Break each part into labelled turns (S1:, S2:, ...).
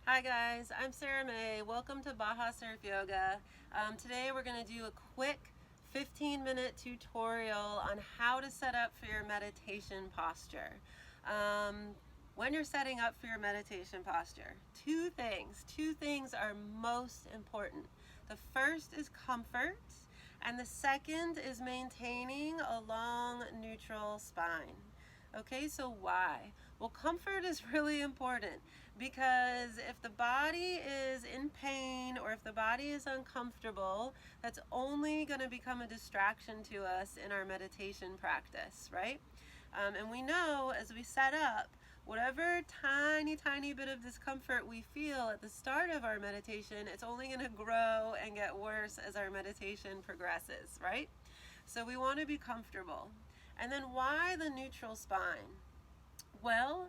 S1: Hi guys, I'm Sara-Mai. Welcome to Baja Surf Yoga. Today we're going to do a quick 15-minute tutorial on how to set up for your meditation posture. When you're setting up for your meditation posture, two things are most important. The first is comfort, and the second is maintaining a long neutral spine. Okay, so why? Well, comfort is really important because if the body is in pain or if the body is uncomfortable, that's only going to become a distraction to us in our meditation practice, right? And we know as we set up, whatever tiny bit of discomfort we feel at the start of our meditation, it's only going to grow and get worse as our meditation progresses, right? So we want to be comfortable. And then why the neutral spine? Well,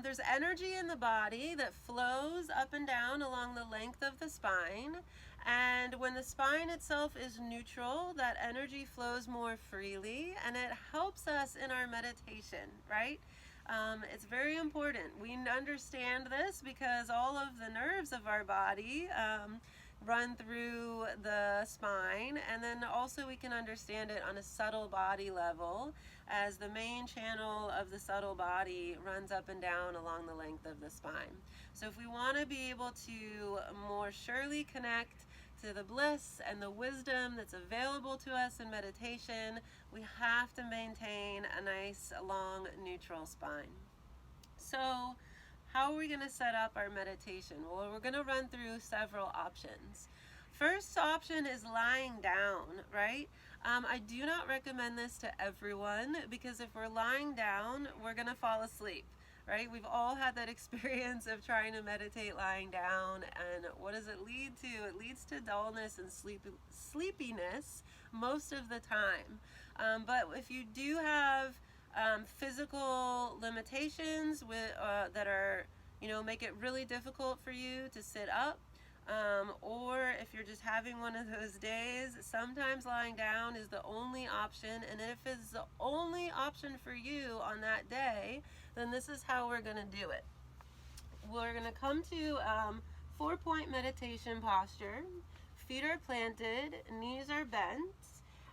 S1: there's energy in the body that flows up and down along the length of the spine. And when the spine itself is neutral, that energy flows more freely and it helps us in our meditation, right? It's very important. We understand this because all of the nerves of our body run through the spine, and then also we can understand it on a subtle body level as the main channel of the subtle body runs up and down along the length of the spine. So if we want to be able to more surely connect to the bliss and the wisdom that's available to us in meditation, we have to maintain a nice long neutral spine. So how are we going to set up our meditation? Well, we're going to run through several options. First option is lying down, right? I do not recommend this to everyone because if we're lying down, we're going to fall asleep, right? We've all had that experience of trying to meditate lying down, and what does it lead to? It leads to dullness and sleepiness most of the time. But if you do have physical limitations that are, make it really difficult for you to sit up, or if you're just having one of those days, sometimes lying down is the only option. And if it's the only option for you on that day, then this is how we're going to do it. We're going to come to 4-point meditation posture. Feet are planted, knees are bent,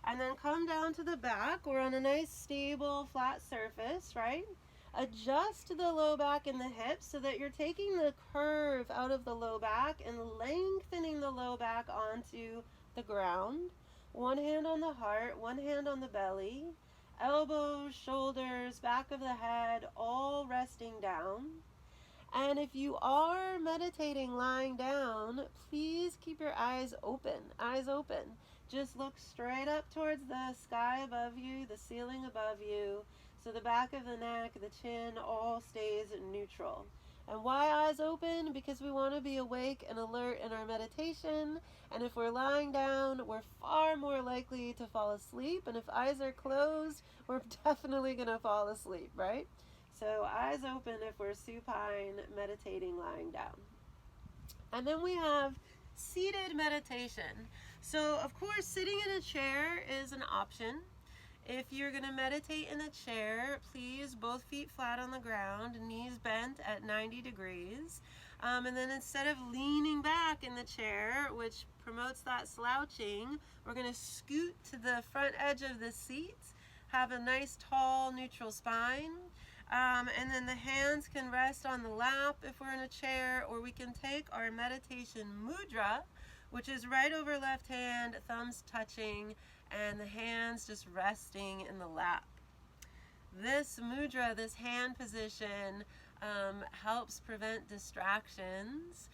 S1: and then come down to the back. We're on a nice stable flat surface, right? Adjust the low back and the hips so that you're taking the curve out of the low back and lengthening the low back onto the ground. One hand on the heart, one hand on the belly, elbows, shoulders, back of the head, all resting down. And if you are meditating lying down, please keep your eyes open. Just look straight up towards the sky above you, the ceiling above you, so the back of the neck, the chin, all stays neutral. And why eyes open? Because we want to be awake and alert in our meditation. And if we're lying down, we're far more likely to fall asleep. And if eyes are closed, we're definitely going to fall asleep, right? So eyes open if we're supine, meditating lying down. And then we have seated meditation. So of course, sitting in a chair is an option. If you're going to meditate in a chair, please both feet flat on the ground, knees bent at 90 degrees. And then instead of leaning back in the chair, which promotes that slouching, we're going to scoot to the front edge of the seat, have a nice tall neutral spine. And then the hands can rest on the lap if we're in a chair, or we can take our meditation mudra, which is right over left hand, thumbs touching, and the hands just resting in the lap. This mudra, this hand position, helps prevent distractions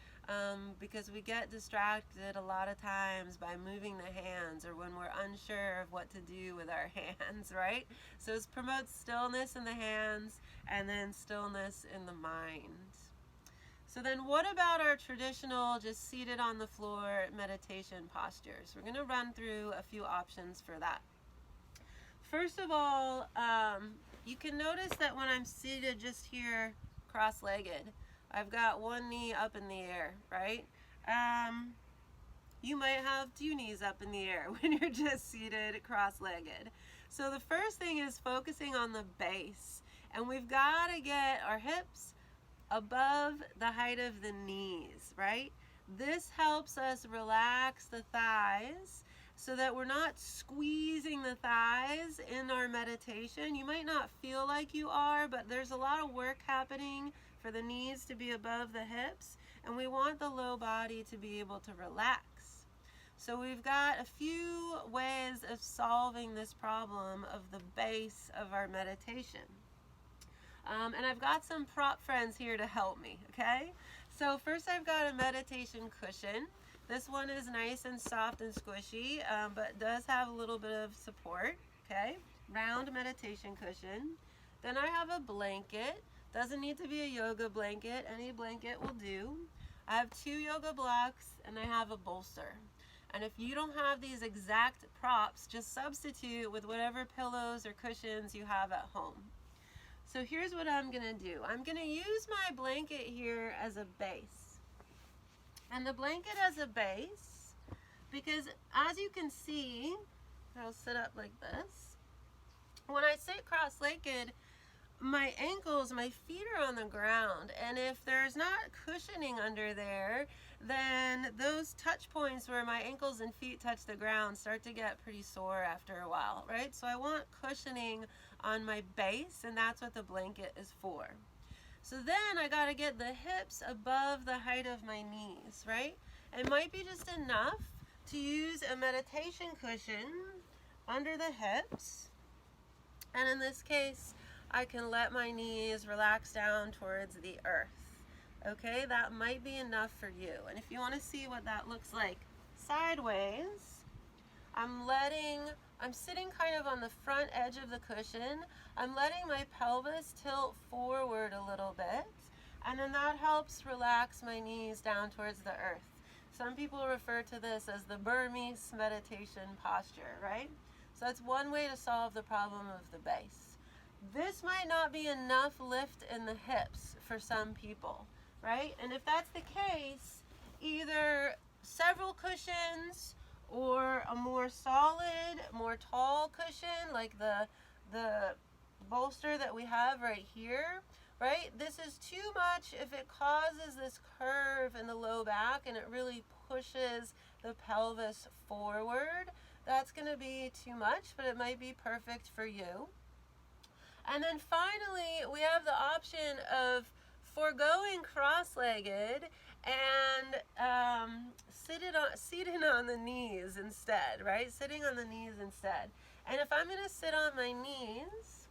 S1: because we get distracted a lot of times by moving the hands or when we're unsure of what to do with our hands, right? So it promotes stillness in the hands and then stillness in the mind. So then what about our traditional just seated on the floor meditation postures? We're going to run through a few options for that. First of all, you can notice that when I'm seated just here cross-legged, I've got one knee up in the air, right? You might have two knees up in the air when you're just seated cross-legged. So the first thing is focusing on the base. And we've got to get our hips above the height of the knees, right? This helps us relax the thighs so that we're not squeezing the thighs in our meditation. You might not feel like you are, but there's a lot of work happening for the knees to be above the hips, and we want the low body to be able to relax. So we've got a few ways of solving this problem of the base of our meditation. And I've got some prop friends here to help me, okay? So first I've got a meditation cushion. This one is nice and soft and squishy, but does have a little bit of support, okay? Round meditation cushion. Then I have a blanket. Doesn't need to be a yoga blanket. Any blanket will do. I have 2 yoga blocks, and I have a bolster. And if you don't have these exact props, just substitute with whatever pillows or cushions you have at home. So here's what I'm going to do. I'm going to use my blanket here as a base. And the blanket as a base, because as you can see, I'll sit up like this. When I sit cross-legged, my ankles, my feet are on the ground, and if there's not cushioning under there, then those touch points where my ankles and feet touch the ground start to get pretty sore after a while, right? So I want cushioning on my base, and that's what the blanket is for. So then I got to get the hips above the height of my knees, right? It might be just enough to use a meditation cushion under the hips, and in this case I can let my knees relax down towards the earth. Okay, that might be enough for you. And if you want to see what that looks like sideways, I'm sitting kind of on the front edge of the cushion. I'm letting my pelvis tilt forward a little bit, and then that helps relax my knees down towards the earth. Some people refer to this as the Burmese meditation posture, right? So that's one way to solve the problem of the base. This might not be enough lift in the hips for some people, right? And if that's the case, either several cushions or a more solid, more tall cushion like the bolster that we have right here, right? This is too much if it causes this curve in the low back and it really pushes the pelvis forward. That's going to be too much, but it might be perfect for you. And then finally, we have the option of foregoing cross-legged and seated on the knees instead, right? Sitting on the knees instead. And if I'm going to sit on my knees,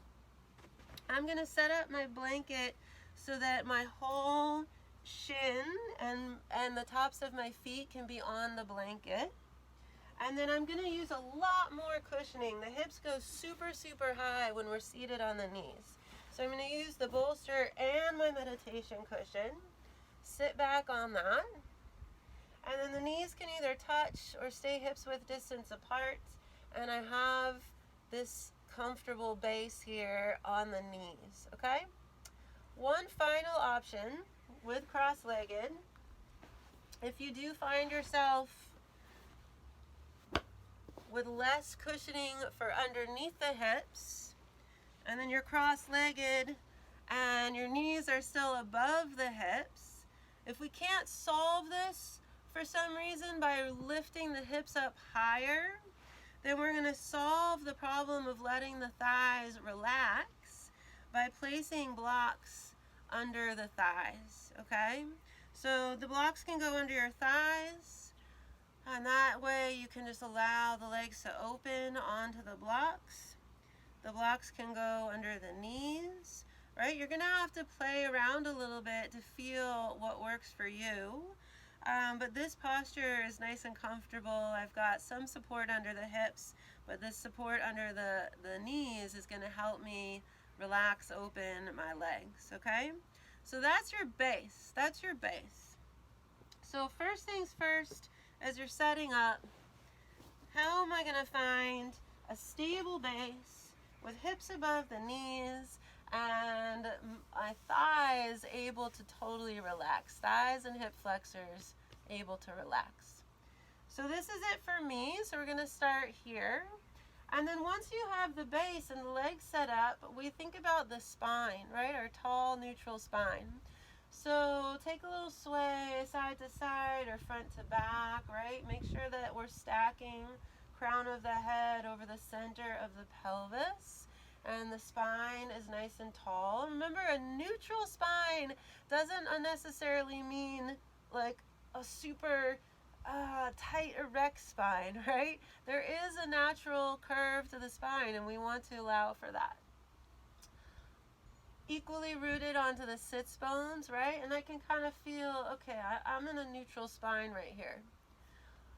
S1: I'm going to set up my blanket so that my whole shin and the tops of my feet can be on the blanket. And then I'm going to use a lot more cushioning. The hips go super, super high when we're seated on the knees. So I'm going to use the bolster and my meditation cushion. Sit back on that. And then the knees can either touch or stay hips width distance apart. And I have this comfortable base here on the knees, okay? One final option with cross-legged. If you do find yourself with less cushioning for underneath the hips, and then you're cross-legged and your knees are still above the hips, if we can't solve this for some reason by lifting the hips up higher, then we're going to solve the problem of letting the thighs relax by placing blocks under the thighs, okay? So the blocks can go under your thighs, and that way you can just allow the legs to open onto the blocks. The blocks can go under the knees, right? You're going to have to play around a little bit to feel what works for you. But this posture is nice and comfortable. I've got some support under the hips, but this support under the knees is going to help me relax open my legs, okay? So that's your base. That's your base. So first things first, as you're setting up, how am I going to find a stable base with hips above the knees and my thighs able to totally relax? Thighs and hip flexors able to relax. So this is it for me. So we're going to start here. And then once you have the base and the legs set up, we think about the spine, right? Our tall, neutral spine. So take a little sway side to side or front to back, right? Make sure that we're stacking crown of the head over the center of the pelvis, and the spine is nice and tall. Remember, a neutral spine doesn't unnecessarily mean like a super tight erect spine, right? There is a natural curve to the spine, and we want to allow for that. Equally rooted onto the sits bones, right? And I can kind of feel, okay, I'm in a neutral spine right here.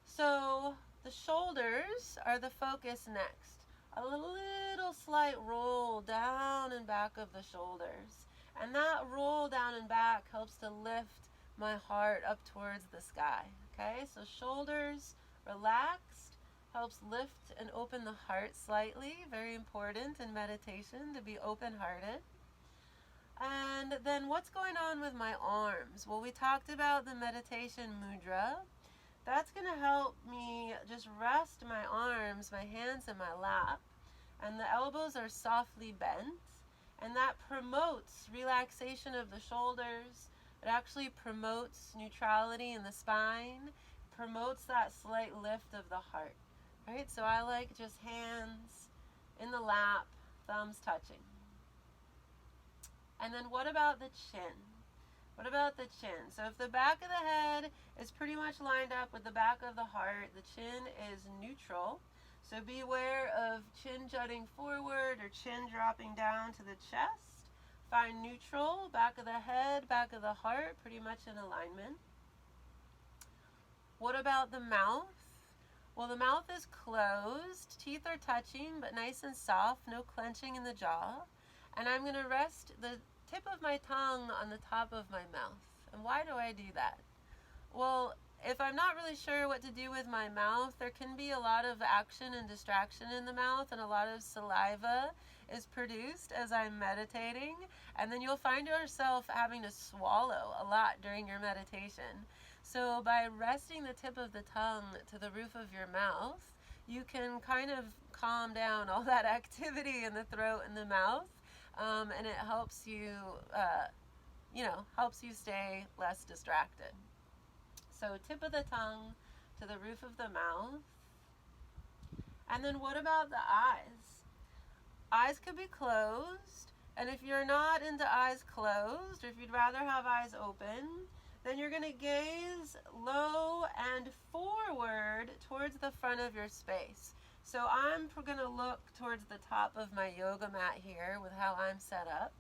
S1: So the shoulders are the focus next. A little slight roll down and back of the shoulders. And that roll down and back helps to lift my heart up towards the sky. Okay, so shoulders relaxed helps lift and open the heart slightly. Very important in meditation to be open-hearted. And then what's going on with my arms? Well, we talked about the meditation mudra. That's going to help me just rest my arms, my hands in my lap, and the elbows are softly bent, and that promotes relaxation of the shoulders. It actually promotes neutrality in the spine, promotes that slight lift of the heart, right? So I like just hands in the lap, thumbs touching. And then what about the chin? What about the chin? So if the back of the head is pretty much lined up with the back of the heart, the chin is neutral. So beware of chin jutting forward or chin dropping down to the chest. Find neutral, back of the head, back of the heart, pretty much in alignment. What about the mouth? Well, the mouth is closed, teeth are touching, but nice and soft, no clenching in the jaw. And I'm going to rest the tip of my tongue on the top of my mouth. And why do I do that? Well, if I'm not really sure what to do with my mouth, there can be a lot of action and distraction in the mouth, and a lot of saliva is produced as I'm meditating, and then you'll find yourself having to swallow a lot during your meditation. So by resting the tip of the tongue to the roof of your mouth, you can kind of calm down all that activity in the throat and the mouth. And it helps you, helps you stay less distracted. So tip of the tongue to the roof of the mouth. And then what about the eyes? Eyes could be closed. And if you're not into eyes closed, or if you'd rather have eyes open, then you're going to gaze low and forward towards the front of your space. So I'm going to look towards the top of my yoga mat here with how I'm set up.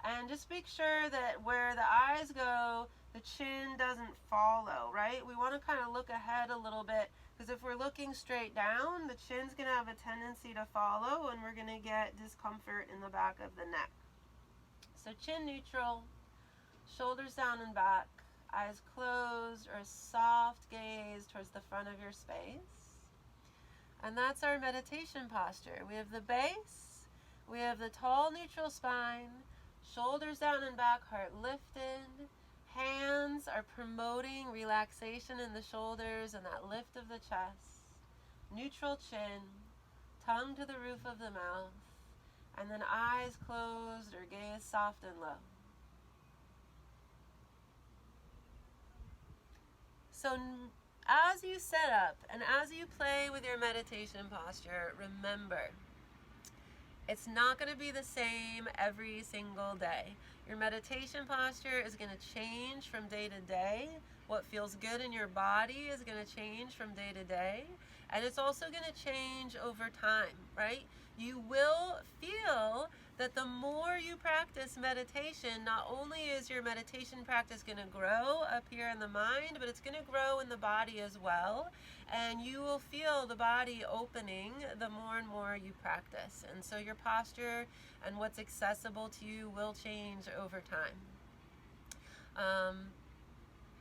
S1: And just make sure that where the eyes go, the chin doesn't follow, right? We want to kind of look ahead a little bit, because if we're looking straight down, the chin's going to have a tendency to follow, and we're going to get discomfort in the back of the neck. So chin neutral, shoulders down and back, eyes closed, or a soft gaze towards the front of your space. And that's our meditation posture. We have the base, we have the tall neutral spine, shoulders down and back, heart lifted. Hands are promoting relaxation in the shoulders and that lift of the chest. Neutral chin, tongue to the roof of the mouth, and then eyes closed or gaze soft and low. So as you set up and as you play with your meditation posture, remember, it's not going to be the same every single day. Your meditation posture is going to change from day to day. What feels good in your body is going to change from day to day. And it's also going to change over time, right? You will feel that the more you practice meditation, not only is your meditation practice going to grow up here in the mind, but it's going to grow in the body as well. And you will feel the body opening the more and more you practice. And so your posture and what's accessible to you will change over time.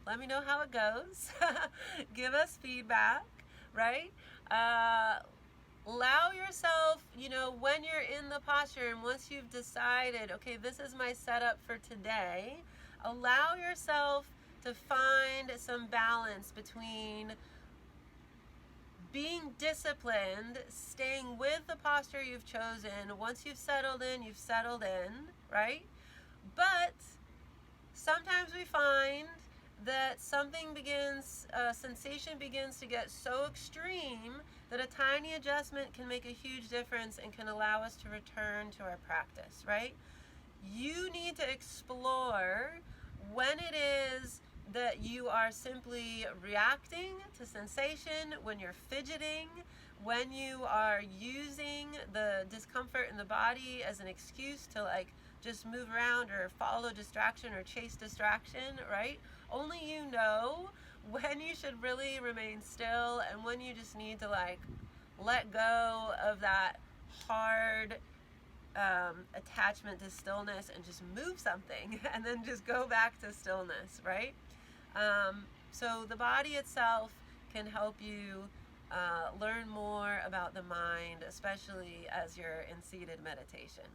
S1: Let me know how it goes. Give us feedback, right? Allow yourself, when you're in the posture and once you've decided, okay, this is my setup for today, allow yourself to find some balance between being disciplined, staying with the posture you've chosen. Once you've settled in, right? But Sometimes we find that sensation begins to get so extreme that a tiny adjustment can make a huge difference and can allow us to return to our practice, right? You need to explore when it is that you are simply reacting to sensation, when you're fidgeting, when you are using the discomfort in the body as an excuse to like just move around or follow distraction or chase distraction, right? Only you know when you should really remain still and when you just need to like let go of that hard attachment to stillness and just move something and then just go back to stillness, right? So the body itself can help you learn more about the mind, especially as you're in seated meditation.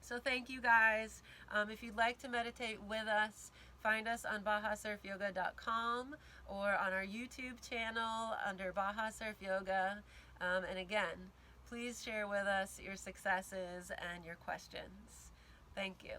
S1: So thank you guys. If you'd like to meditate with us, find us on bajasurfyoga.com or on our YouTube channel under Baja Surf Yoga. And again, please share with us your successes and your questions. Thank you.